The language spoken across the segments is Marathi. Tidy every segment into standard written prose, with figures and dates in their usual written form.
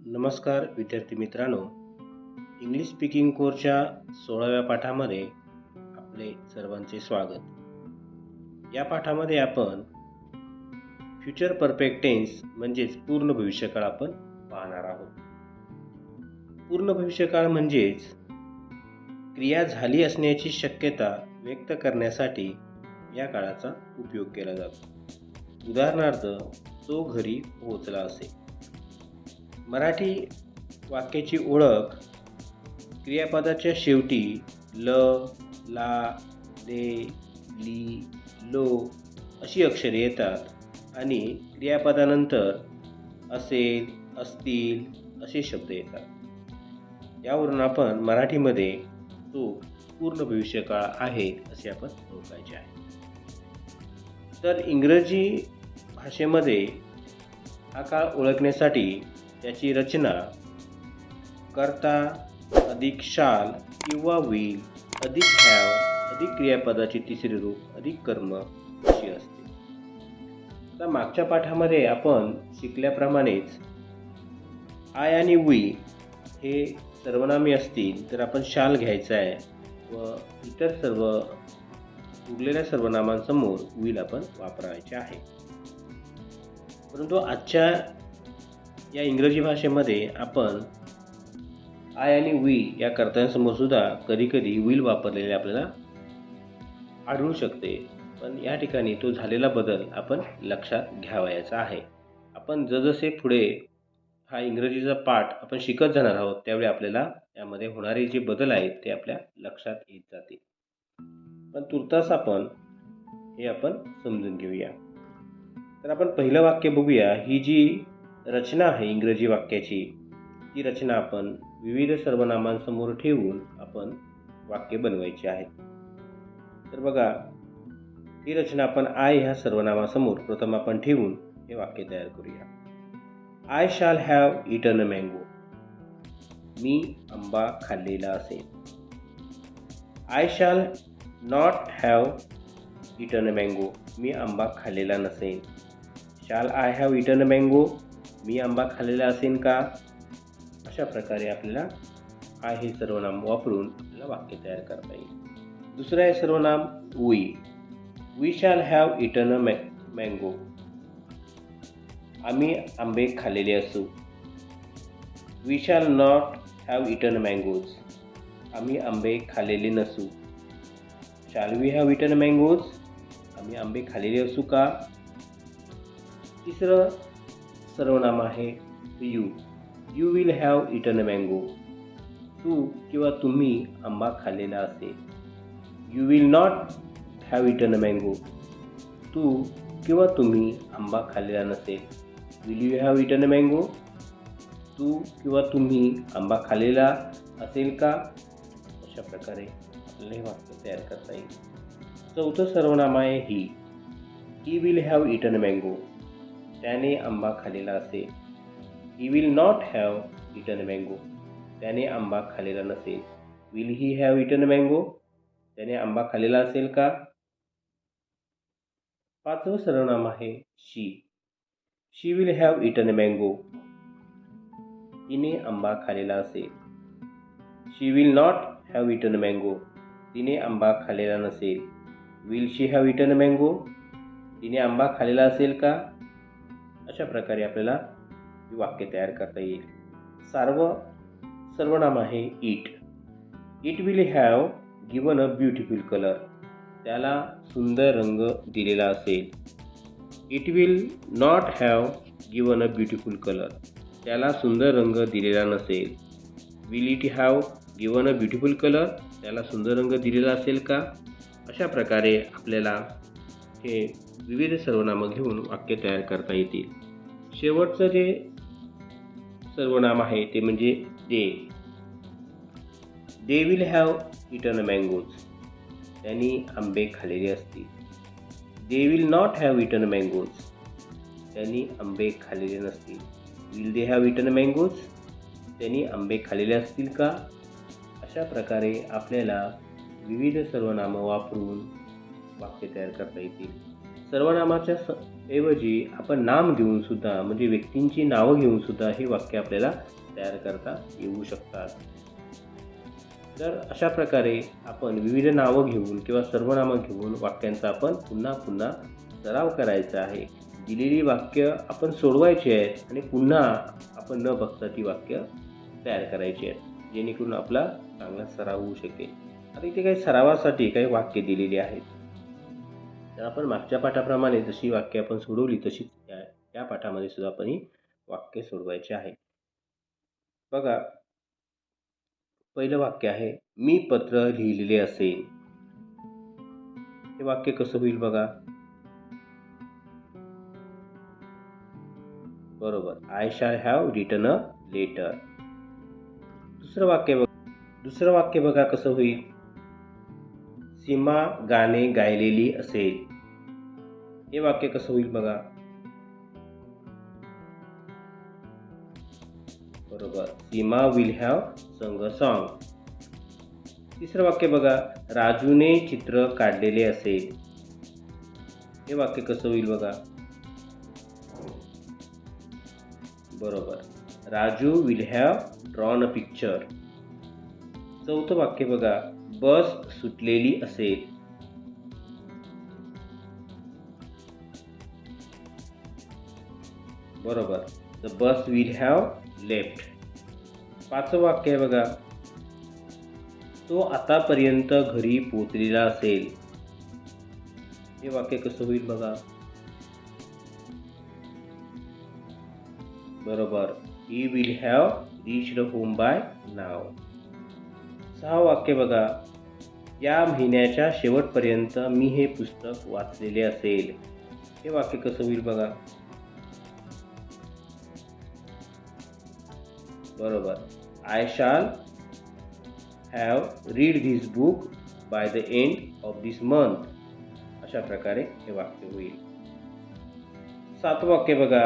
नमस्कार विद्यार्थी मित्रांनो, इंग्लिश स्पीकिंग कोर्सच्या 16व्या पाठामध्ये आपले सर्वांचे स्वागत. या पाठामध्ये आपण फ्युचर परफेक्ट टेन्स म्हणजेच पूर्ण भविष्यकाळ आपण पाहणार आहोत. पूर्ण भविष्यकाळ म्हणजेच क्रिया झाली असण्याची शक्यता व्यक्त करण्यासाठी या काळाचा उपयोग केला जातो. उदाहरणार्थ, तो घरी पोहोचला असे. मराठी वाक्याची ओळख क्रियापदाच्या शेवटी ल, ला, ले, ली, लो अशी अक्षरे येतात आणि क्रियापदानंतर असेल, असतील असे शब्द येतात. यावरून आपण मराठीमध्ये तो पूर्ण भविष्यकाळ आहे असे आपण ओळखायचे आहे. तर इंग्रजी भाषेमध्ये हा काळ ओळखण्यासाठी त्याची रचना कर्ता अधिक शाल किंवा विल अधिक हॅव अधिक क्रियापदाचे तिसरे रूप अधिक कर्म अशी असते. आता मागच्या पाठामध्ये आपण शिकल्याप्रमाणेच आय आणि वी हे सर्वनामे असतील तर आपण शाल घ्यायचा आहे व इतर सर्व उरलेल्या सर्वनामांसमोर विल आपण वापरायचे आहे. परंतु आजच्या या इंग्रजी भाषेमध्ये आपण आय आणि वी या कर्त्यांसमोर सुद्धा कधीकधी विल वापरलेले आपल्याला आढळू शकते. पण या ठिकाणी तो झालेला बदल आपण लक्षात घ्यावयाचा आहे. आपण जसजसे पुढे हा इंग्रजीचा पाठ आपण शिकत जाणार आहोत त्यावेळी आपल्याला यामध्ये होणारे जे बदल आहेत ते आपल्या लक्षात येत जातील. पण तुर्तास आपण समजून घेऊया. तर आपण पहिलं वाक्य बघूया. ही जी रचना आहे इंग्रजी वाक्याची, ती रचना आपण विविध सर्वनामांसमोर ठेवून आपण वाक्य बनवायचे आहे. तर बघा, ही रचना आपण आय ह्या सर्वनामासमोर प्रथम आपण ठेवून हे वाक्य तयार करूया. I shall have eaten a mango. मी आंबा खाल्लेला असेल. I shall not have eaten a mango. मी आंबा खाल्लेला नसेल. Shall I have eaten a mango. मी आंबा खाल्लेला असेल का? अशा प्रकारे आपल्याला आय हे सर्वनाम वापरून आपल्याला वाक्य तयार करता येईल. दुसरं आहे सर्वनाम we. We shall have eaten a mango. आम्ही आंबे खाल्लेले असू. We shall not have eaten a mangoes. आम्ही आंबे खाल्लेले नसू. Shall we have eaten a mangoes. आम्ही आंबे खाल्लेले असू का? तिसरं सर्वनाम आहे you. You will have eaten a mango. तू किंवा तुम्ही आंबा खाल्लेला असेल. You will not have eaten a mango. तू किंवा तुम्ही आंबा खाल्लेला नसेल. Will you have eaten a mango. तू किंवा तुम्ही आंबा खाल्लेला असेल का? अशा प्रकारे आपल्याला हे वाक्य तयार करता येईल. चौथं सर्वनाम आहे he. He will have eaten a mango. त्याने आंबा खाल्लेला असेल. He will not have eaten a mango. त्याने आंबा खाल्लेला नसेल. Will he have eaten a mango. त्याने आंबा खाल्लेला असेल का? पाचवं सर्वनाम आहे she. She will have eaten a mango. तिने आंबा खाल्लेला असेल. She will not have eaten a mango. तिने आंबा खाल्लेला नसेल. Will she have eaten a mango. तिने आंबा खाल्लेला असेल का? अशा प्रकारे आपल्याला वाक्य तयार करता येईल. सर्वनाम आहे it. It will have given a beautiful colour. त्याला सुंदर रंग दिलेला असेल. It will not have given a beautiful colour. त्याला सुंदर रंग दिलेला नसेल. Will it have given a beautiful colour. त्याला सुंदर रंग दिलेला असेल का? अशा प्रकारे आपल्याला हे विविध सर्वनामं घेऊन वाक्य तयार करता येतील. शेवटचं जे सर्वनाम आहे ते म्हणजे they. They will have eaten a mangoes. त्यांनी आंबे खाल्लेले असतील. They will not have eaten a mangoes. त्यांनी आंबे खाल्लेले नसतील. Will they have eaten a mangoes. त्यांनी आंबे खाल्लेले असतील का? अशा प्रकारे आपल्याला विविध सर्वनामं वापरून वाक्य तयार करता येतील. सर्वनामाच्या ऐवजी आपण नाम घेऊन सुद्धा म्हणजे व्यक्तींची नावं घेऊन सुद्धा ही वाक्य आपल्याला तयार करता येऊ शकतात. तर अशा प्रकारे आपण विविध नावं घेऊन किंवा सर्वनामं घेऊन वाक्यांचा आपण पुन्हा पुन्हा सराव करायचा आहे. दिलेली वाक्य आपण सोडवायची आहेत आणि पुन्हा आपण न बघता ती वाक्य तयार करायची आहेत, जेणेकरून आपला चांगला सराव होऊ शकेल. आता इथे काही सरावासाठी काही वाक्य दिलेली आहेत. तर आपण मागच्या पाठाप्रमाणे जशी वाक्य आपण सोडवली तशीच या पाठामध्ये सुद्धा आपण ही वाक्य सोडवायची आहे. बघा, पहिलं वाक्य आहे, मी पत्र लिहिलेले असेल. हे वाक्य कसं होईल बघा. बरोबर, I shall have written a letter. दुसरं वाक्य बघा कसं होईल. सीमा गाणे गायलेली असेल. हे वाक्य कसं होईल बघा. बरोबर, सीमा विल हॅव संग अ सॉन्ग. तिसरं वाक्य बघा, राजूने चित्र काढलेले असेल. हे वाक्य कसं होईल बघा. बरोबर, Raju will have drawn a picture. चौथं वाक्य बघा, बस सुटलेली असेल. बरोबर, the bus will have left. पाचवं वाक्य आहे बघा, तो आतापर्यंत घरी पोहोचलेला असेल. हे वाक्य कसं होईल बघा. बरोबर, he will have reached home by now. सहा वाक्य बघा, या महिन्याच्या शेवटपर्यंत मी हे पुस्तक वाचलेले असेल. हे वाक्य कसं होईल बघा. बरोबर, I shall have read this book by the end of this month. अशा प्रकारे हे वाक्य होईल. सातवं वाक्य बघा,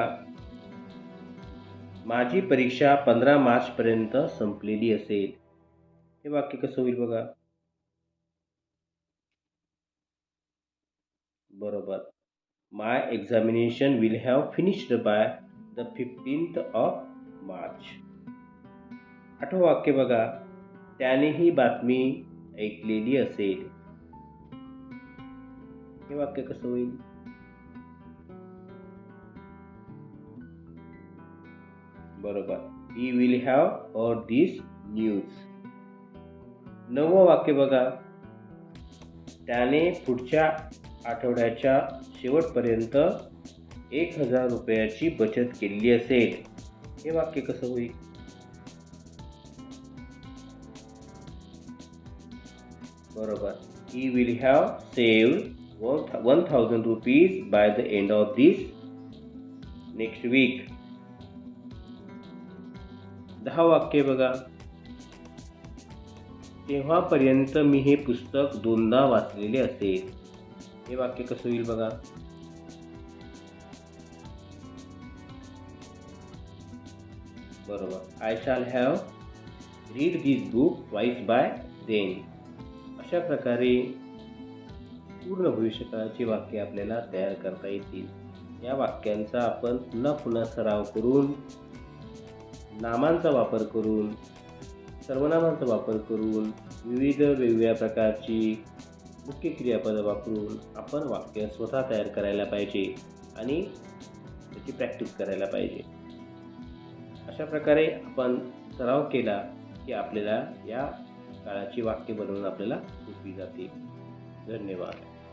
माझी परीक्षा 15 मार्चपर्यंत संपलेली असेल. हे वाक्य कसं होईल बघा. बरोबर, my examination will have finished by the 15th of March. आठवं वाक्य बघा, त्याने ही बातमी ऐकलेली असेल. हे वाक्य कसं होईल. बरोबर, he will have heard this news. नववं वाक्य बघा, त्याने पुढच्या आठवड्याच्या शेवटपर्यंत 1000 रुपयाची बचत केलेली असेल. हे वाक्य कसं होईल. बरोबर, he will have saved 1000 rupees by the end of this next week. 10 वाक्य बघा, तेव्हापर्यंत मी हे पुस्तक 2दा वाचलेले असेल. हे वाक्य कसं होईल बघा. बरोबर, I shall have read this book twice by then. अशा प्रकारे पूर्ण भविष्यकाळाची वाक्य आपल्याला तयार करता येतील. या वाक्यांचा आपण पुन्हा पुन्हा सराव करून, नामांचा वापर करून, सर्वनामांचा वापर करून, विविध वेगवेगळ्या प्रकारची मुख्य क्रियापदं वापरून आपण वाक्य स्वतः तयार करायला पाहिजे आणि त्याची प्रॅक्टिस करायला पाहिजे. अशा प्रकारे आपण सराव केला की आपल्याला या काळाची वाक्य बनवून आपल्याला सोपी जातील. धन्यवाद.